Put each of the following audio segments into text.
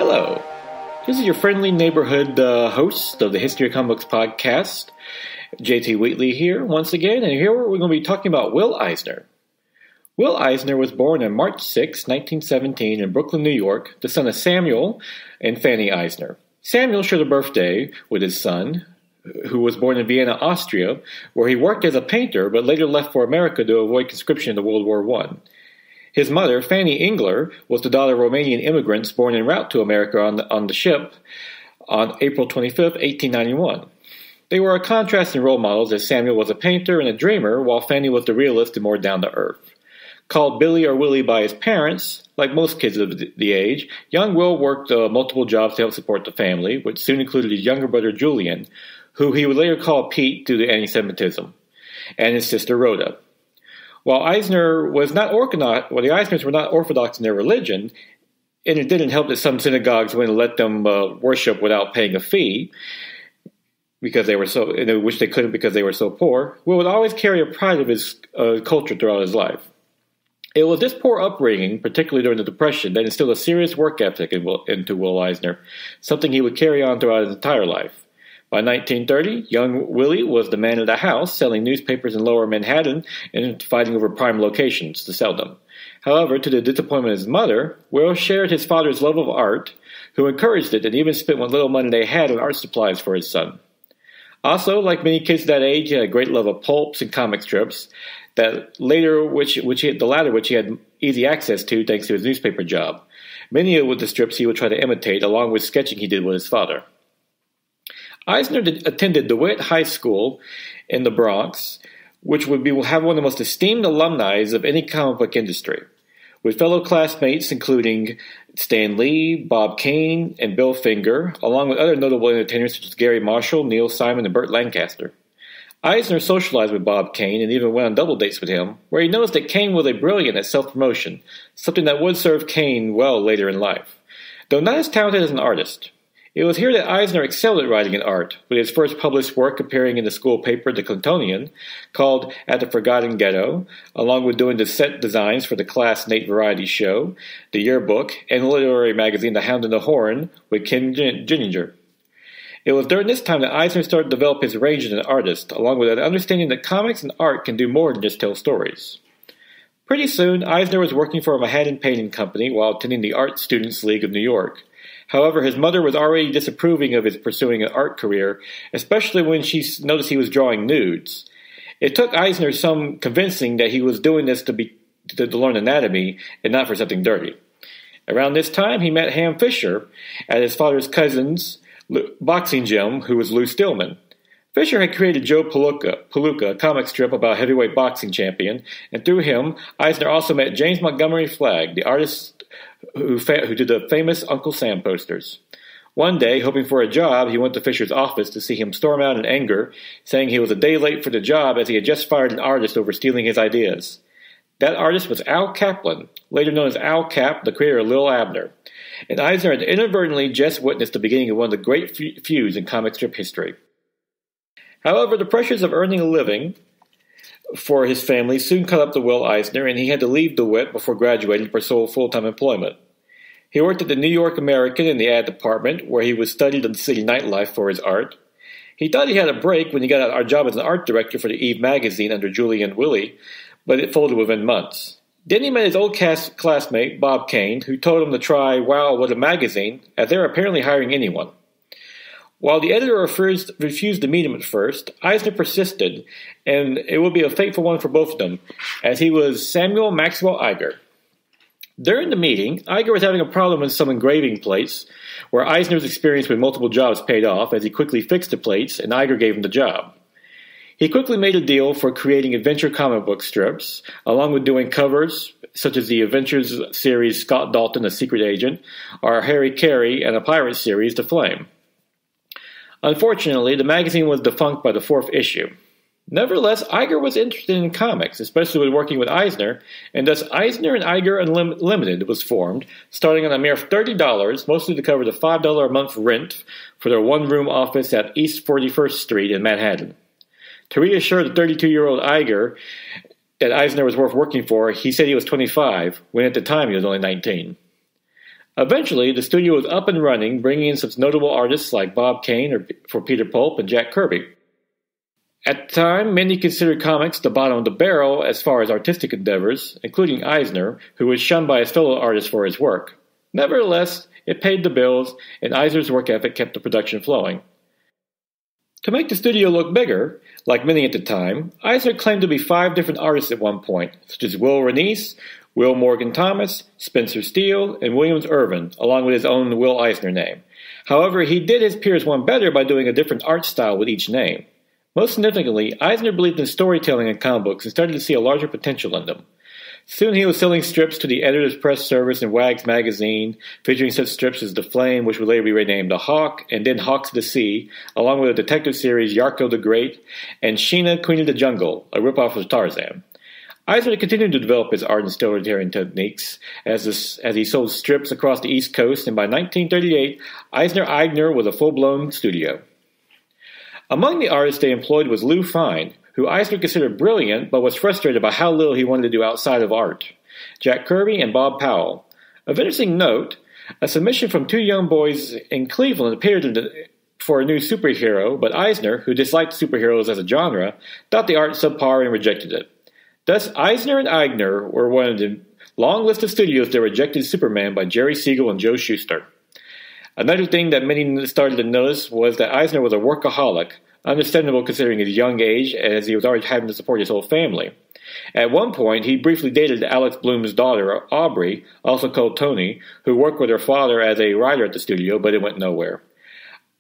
Hello, this is your friendly neighborhood host of the History of Comic Books podcast, JT Wheatley here once again, and here we're going to be talking about Will Eisner. Will Eisner was born on March 6, 1917 in Brooklyn, New York, the son of Samuel and Fanny Eisner. Samuel shared a birthday with his son, who was born in Vienna, Austria, where he worked as a painter but later left for America to avoid conscription in World War I. His mother, Fanny Engler, was the daughter of Romanian immigrants born en route to America on the ship on April 25, 1891. They were a contrasting role models, as Samuel was a painter and a dreamer, while Fanny was the realist and more down-to-earth. Called Billy or Willie by his parents, like most kids of the age, young Will worked multiple jobs to help support the family, which soon included his younger brother Julian, who he would later call Pete due to anti-Semitism, and his sister Rhoda. While the Eisners were not orthodox in their religion, and it didn't help that some synagogues wouldn't let them worship without paying a fee, because they were which they couldn't because they were so poor, Will would always carry a pride of his culture throughout his life. It was this poor upbringing, particularly during the Depression, that instilled a serious work ethic into Will Eisner, something he would carry on throughout his entire life. By 1930, young Willie was the man of the house, selling newspapers in Lower Manhattan and fighting over prime locations to sell them. However, to the disappointment of his mother, Will shared his father's love of art, who encouraged it and even spent what little money they had on art supplies for his son. Also, like many kids that age, he had a great love of pulps and comic strips, the latter which he had easy access to thanks to his newspaper job. Many of the strips he would try to imitate, along with sketching he did with his father. Eisner attended DeWitt High School in the Bronx, which would have one of the most esteemed alumni of any comic book industry, with fellow classmates including Stan Lee, Bob Kane, and Bill Finger, along with other notable entertainers such as Gary Marshall, Neil Simon, and Burt Lancaster. Eisner socialized with Bob Kane and even went on double dates with him, where he noticed that Kane was brilliant at self-promotion, something that would serve Kane well later in life, though not as talented as an artist. It was here that Eisner excelled at writing and art, with his first published work appearing in the school paper The Clintonian, called At the Forgotten Ghetto, along with doing the set designs for the Class Nate Variety Show, the yearbook, and the literary magazine The Hound and the Horn with Ken Ginninger. It was during this time that Eisner started to develop his range as an artist, along with an understanding that comics and art can do more than just tell stories. Pretty soon, Eisner was working for a Manhattan painting company while attending the Art Students League of New York. However, his mother was already disapproving of his pursuing an art career, especially when she noticed he was drawing nudes. It took Eisner some convincing that he was doing this to learn anatomy and not for something dirty. Around this time, he met Ham Fisher at his father's cousin's boxing gym, who was Lou Stillman. Fisher had created Joe Palooka, a comic strip about a heavyweight boxing champion, and through him, Eisner also met James Montgomery Flagg, the artist who did the famous Uncle Sam posters. One day, hoping for a job, he went to Fisher's office to see him storm out in anger, saying he was a day late for the job as he had just fired an artist over stealing his ideas. That artist was Al Kaplan, later known as Al Cap, the creator of Lil Abner, and Eisner had inadvertently just witnessed the beginning of one of the great feuds in comic strip history. However, the pressures of earning a living for his family soon caught up to Will Eisner, and he had to leave DeWitt before graduating to pursue full-time employment. He worked at the New York American in the ad department, where he was studied the city nightlife for his art. He thought he had a break when he got a job as an art director for the Eve magazine under Julian Willie, but it folded within months. Then he met his old classmate, Bob Kane, who told him to try Wow with a magazine, as they were apparently hiring anyone. While the editor refused to meet him at first, Eisner persisted, and it would be a fateful one for both of them, as he was Samuel Maxwell Iger. During the meeting, Iger was having a problem with some engraving plates, where Eisner's experience with multiple jobs paid off, as he quickly fixed the plates, and Iger gave him the job. He quickly made a deal for creating adventure comic book strips, along with doing covers, such as the Adventures series Scott Dalton, a Secret Agent, or Harry Carey and a Pirate series, to Flame. Unfortunately, the magazine was defunct by the fourth issue. Nevertheless, Iger was interested in comics, especially when working with Eisner, and thus Eisner and Iger Unlimited was formed, starting on a mere $30, mostly to cover the $5 a month rent for their one-room office at East 41st Street in Manhattan. To reassure the 32-year-old Iger that Eisner was worth working for, he said he was 25, when at the time he was only 19. Eventually, the studio was up and running, bringing in some notable artists like Bob Kane for Peter Pulp and Jack Kirby. At the time, many considered comics the bottom of the barrel as far as artistic endeavors, including Eisner, who was shunned by his fellow artists for his work. Nevertheless, it paid the bills, and Eisner's work ethic kept the production flowing. To make the studio look bigger, like many at the time, Eisner claimed to be 5 different artists at one point, such as Will Renice, Will Morgan Thomas, Spencer Steele, and Williams Irvin, along with his own Will Eisner name. However, he did his peers one better by doing a different art style with each name. Most significantly, Eisner believed in storytelling in comic books and started to see a larger potential in them. Soon he was selling strips to the Editor's Press Service and Wags magazine, featuring such strips as The Flame, which would later be renamed The Hawk, and then Hawks of the Sea, along with a detective series Yarko the Great, and Sheena, Queen of the Jungle, a ripoff of Tarzan. Eisner continued to develop his art and storytelling techniques as he sold strips across the East Coast, and by 1938, Eisner was a full-blown studio. Among the artists they employed was Lou Fine, who Eisner considered brilliant but was frustrated by how little he wanted to do outside of art, Jack Kirby, and Bob Powell. Of interesting note, a submission from 2 young boys in Cleveland appeared for a new superhero, but Eisner, who disliked superheroes as a genre, thought the art subpar and rejected it. Thus, Eisner and Eigner were one of the long list of studios that rejected Superman by Jerry Siegel and Joe Shuster. Another thing that many started to notice was that Eisner was a workaholic, understandable considering his young age, as he was already having to support his whole family. At one point, he briefly dated Alex Bloom's daughter, Aubrey, also called Tony, who worked with her father as a writer at the studio, but it went nowhere.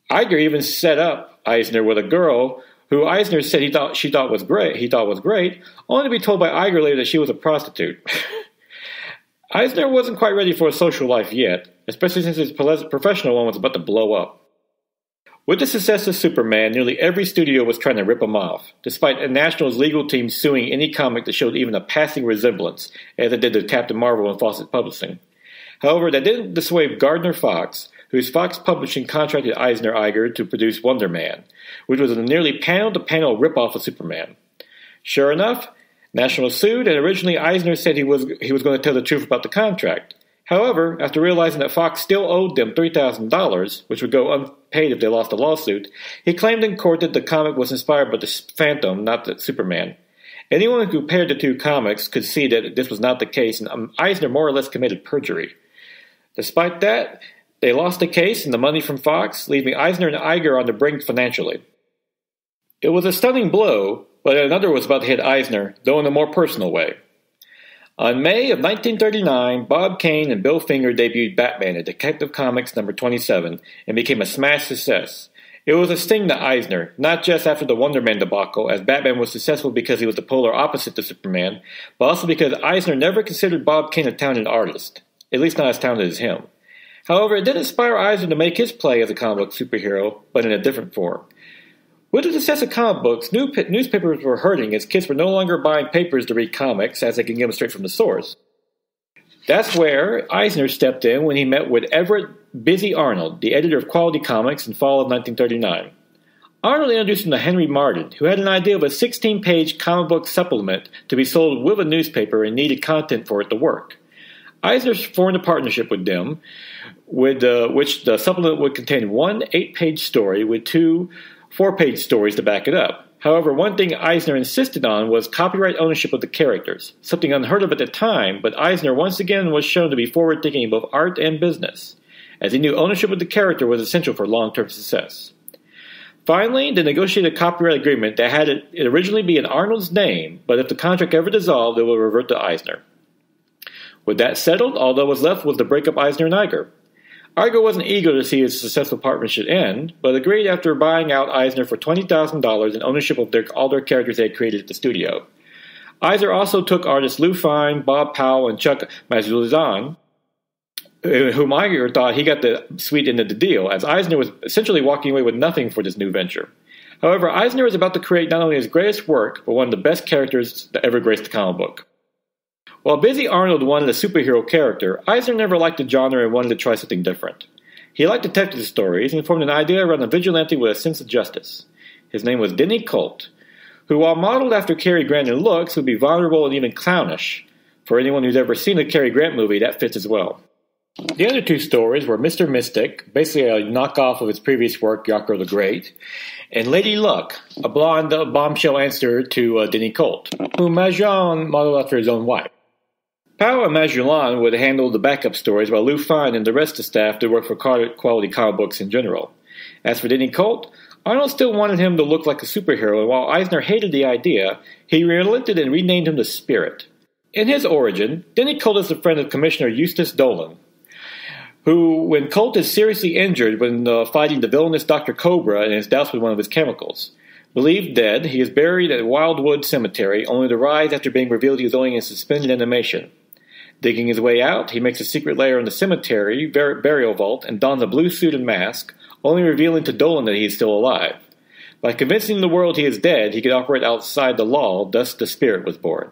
Iger even set up Eisner with a girl who Eisner said he thought was great, only to be told by Iger later that she was a prostitute. Eisner wasn't quite ready for a social life yet, especially since his professional one was about to blow up. With the success of Superman, nearly every studio was trying to rip him off, despite National's legal team suing any comic that showed even a passing resemblance, as it did to Captain Marvel and Fawcett Publishing. However, that didn't dissuade Gardner Fox, whose Fox Publishing contracted Eisner Iger to produce Wonder Man, which was a nearly panel-to-panel rip-off of Superman. Sure enough, National sued, and originally Eisner said he was going to tell the truth about the contract. However, after realizing that Fox still owed them $3,000, which would go unpaid if they lost the lawsuit, he claimed in court that the comic was inspired by the Phantom, not the Superman. Anyone who compared the 2 comics could see that this was not the case, and Eisner more or less committed perjury. Despite that, they lost the case and the money from Fox, leaving Eisner and Iger on the brink financially. It was a stunning blow, but another was about to hit Eisner, though in a more personal way. On May of 1939, Bob Kane and Bill Finger debuted Batman at Detective Comics number 27 and became a smash success. It was a sting to Eisner, not just after the Wonder Man debacle, as Batman was successful because he was the polar opposite to Superman, but also because Eisner never considered Bob Kane a talented artist, at least not as talented as him. However, it did inspire Eisner to make his play as a comic book superhero, but in a different form. With the success of comic books, newspapers were hurting as kids were no longer buying papers to read comics as they can get them straight from the source. That's where Eisner stepped in when he met with Everett Busy Arnold, the editor of Quality Comics, in fall of 1939. Arnold introduced him to Henry Martin, who had an idea of a 16-page comic book supplement to be sold with a newspaper and needed content for it to work. Eisner formed a partnership with them, with which the supplement would contain 1 8-page story with 2 4-page stories to back it up. However, one thing Eisner insisted on was copyright ownership of the characters, something unheard of at the time, but Eisner once again was shown to be forward-thinking in both art and business, as he knew ownership of the character was essential for long-term success. Finally, they negotiated a copyright agreement that had it originally be in Arnold's name, but if the contract ever dissolved, it would revert to Eisner. With that settled, all that was left was to break up Eisner and Iger. Iger wasn't eager to see his successful partnership end, but agreed after buying out Eisner for $20,000 in ownership of all their characters they had created at the studio. Eisner also took artists Lou Fine, Bob Powell, and Chuck Mazulzan, whom Iger thought he got the sweet end of the deal, as Eisner was essentially walking away with nothing for this new venture. However, Eisner was about to create not only his greatest work, but one of the best characters that ever graced the comic book. While Busy Arnold wanted a superhero character, Eisner never liked the genre and wanted to try something different. He liked detective stories and formed an idea around a vigilante with a sense of justice. His name was Denny Colt, who, while modeled after Cary Grant in looks, would be vulnerable and even clownish. For anyone who's ever seen a Cary Grant movie, that fits as well. The other two stories were Mr. Mystic, basically a knockoff of his previous work, Yako the Great, and Lady Luck, a blonde bombshell answer to Denny Colt, whom Magellan modeled after his own wife. Powell and Magellan would handle the backup stories, while Lou Fine and the rest of the staff did work for quality comic books in general. As for Denny Colt, Arnold still wanted him to look like a superhero, and while Eisner hated the idea, he relented and renamed him the Spirit. In his origin, Denny Colt is a friend of Commissioner Eustace Dolan, who, when Colt is seriously injured when fighting the villainous Dr. Cobra and is doused with one of his chemicals. Believed dead, he is buried at Wildwood Cemetery, only to rise after being revealed he was only in suspended animation. Digging his way out, he makes a secret lair in the cemetery burial vault and dons a blue suit and mask, only revealing to Dolan that he is still alive. By convincing the world he is dead, he could operate outside the law, thus the Spirit was born.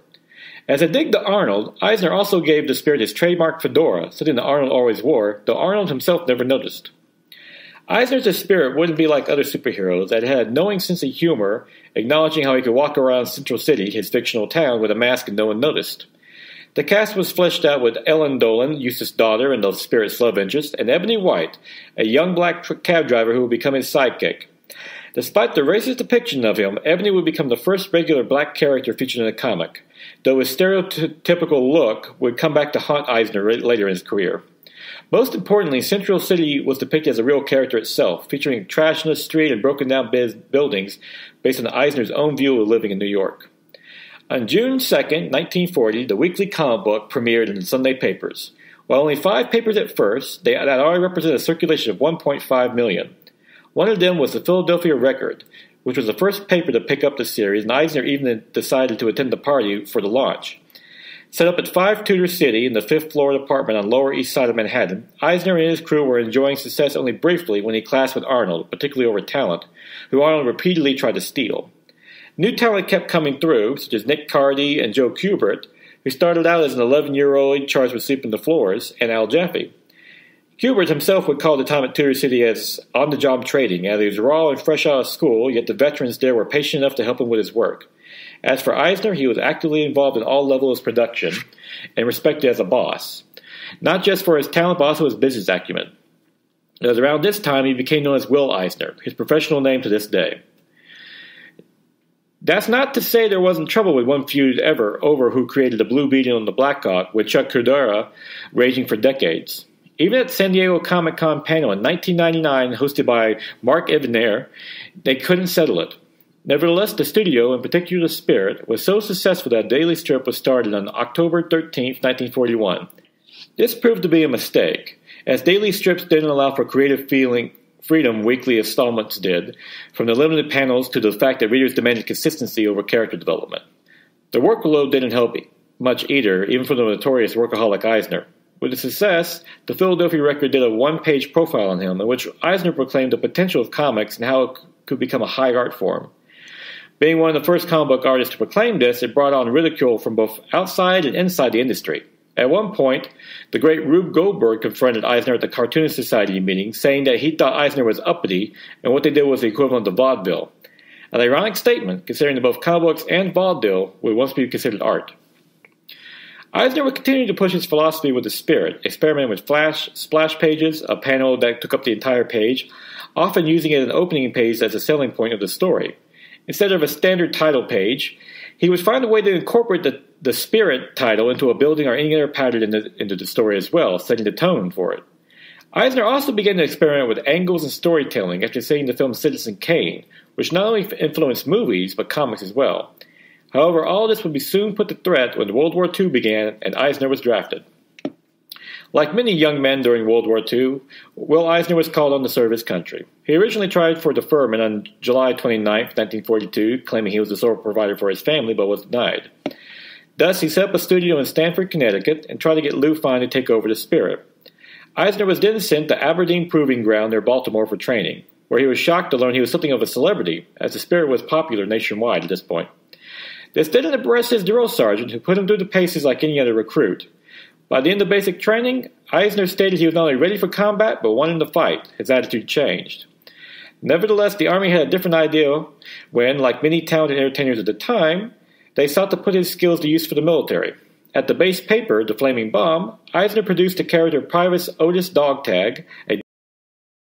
As a dig to Arnold, Eisner also gave the Spirit his trademark fedora, something that Arnold always wore, though Arnold himself never noticed. Eisner's Spirit wouldn't be like other superheroes that had a knowing sense of humor, acknowledging how he could walk around Central City, his fictional town, with a mask and no one noticed. The cast was fleshed out with Ellen Dolan, Eustace's daughter and the Spirit's love interest, and Ebony White, a young black cab driver who would become his sidekick. Despite the racist depiction of him, Ebony would become the first regular black character featured in a comic, though his stereotypical look would come back to haunt Eisner later in his career. Most importantly, Central City was depicted as a real character itself, featuring trash in the street and broken down buildings based on Eisner's own view of living in New York. On June 2, 1940, the weekly comic book premiered in the Sunday papers. While only 5 papers at first, that already represented a circulation of 1.5 million. One of them was the Philadelphia Record, which was the first paper to pick up the series, and Eisner even decided to attend the party for the launch. Set up at 5 Tudor City in the 5th floor apartment on Lower East Side of Manhattan, Eisner and his crew were enjoying success only briefly when he clashed with Arnold, particularly over talent, who Arnold repeatedly tried to steal. New talent kept coming through, such as Nick Cardy and Joe Kubert, who started out as an 11-year-old charged with sweeping the floors, and Al Jaffe. Kubert himself would call the time at Tudor City as on-the-job trading, as he was raw and fresh out of school, yet the veterans there were patient enough to help him with his work. As for Eisner, he was actively involved in all levels of production and respected as a boss, not just for his talent but also his business acumen. It was around this time he became known as Will Eisner, his professional name to this day. That's not to say there wasn't trouble with one feud ever over who created the Blue Beetle and the Black Hawk, with Chuck Cordera raging for decades. Even at San Diego Comic-Con panel in 1999, hosted by Mark Evanier, they couldn't settle it. Nevertheless, the studio, in particular the Spirit, was so successful that a daily strip was started on October 13, 1941. This proved to be a mistake, as daily strips didn't allow for creative freedom weekly installments did, from the limited panels to the fact that readers demanded consistency over character development. The workload didn't help much either, even for the notorious workaholic Eisner. With its success, the Philadelphia Record did a one-page profile on him, in which Eisner proclaimed the potential of comics and how it could become a high art form. Being one of the first comic book artists to proclaim this, it brought on ridicule from both outside and inside the industry. At one point, the great Rube Goldberg confronted Eisner at the Cartoonist Society meeting, saying that he thought Eisner was uppity and what they did was the equivalent of vaudeville. An ironic statement, considering that both comic books and vaudeville would once be considered art. Eisner would continue to push his philosophy with the Spirit, experimenting with splash pages, a panel that took up the entire page, often using it as an opening page as a selling point of the story. Instead of a standard title page, he would find a way to incorporate the Spirit title into a building or any other pattern into the story as well, setting the tone for it. Eisner also began to experiment with angles and storytelling after seeing the film Citizen Kane, which not only influenced movies, but comics as well. However, all this would be soon put to threat when World War II began and Eisner was drafted. Like many young men during World War II, Will Eisner was called on to serve his country. He originally tried for deferment on July 29, 1942, claiming he was the sole provider for his family, but was denied. Thus, he set up a studio in Stamford, Connecticut, and tried to get Lou Fine to take over the Spirit. Eisner was then sent to Aberdeen Proving Ground near Baltimore for training, where he was shocked to learn he was something of a celebrity, as the Spirit was popular nationwide at this point. This didn't impress his drill sergeant, who put him through the paces like any other recruit. By the end of basic training, Eisner stated he was not only ready for combat, but wanted to fight. His attitude changed. Nevertheless, the Army had a different idea when, like many talented entertainers at the time, they sought to put his skills to use for the military. At the base paper, The Flaming Bomb, Eisner produced the character Primus Otis Dogtag, a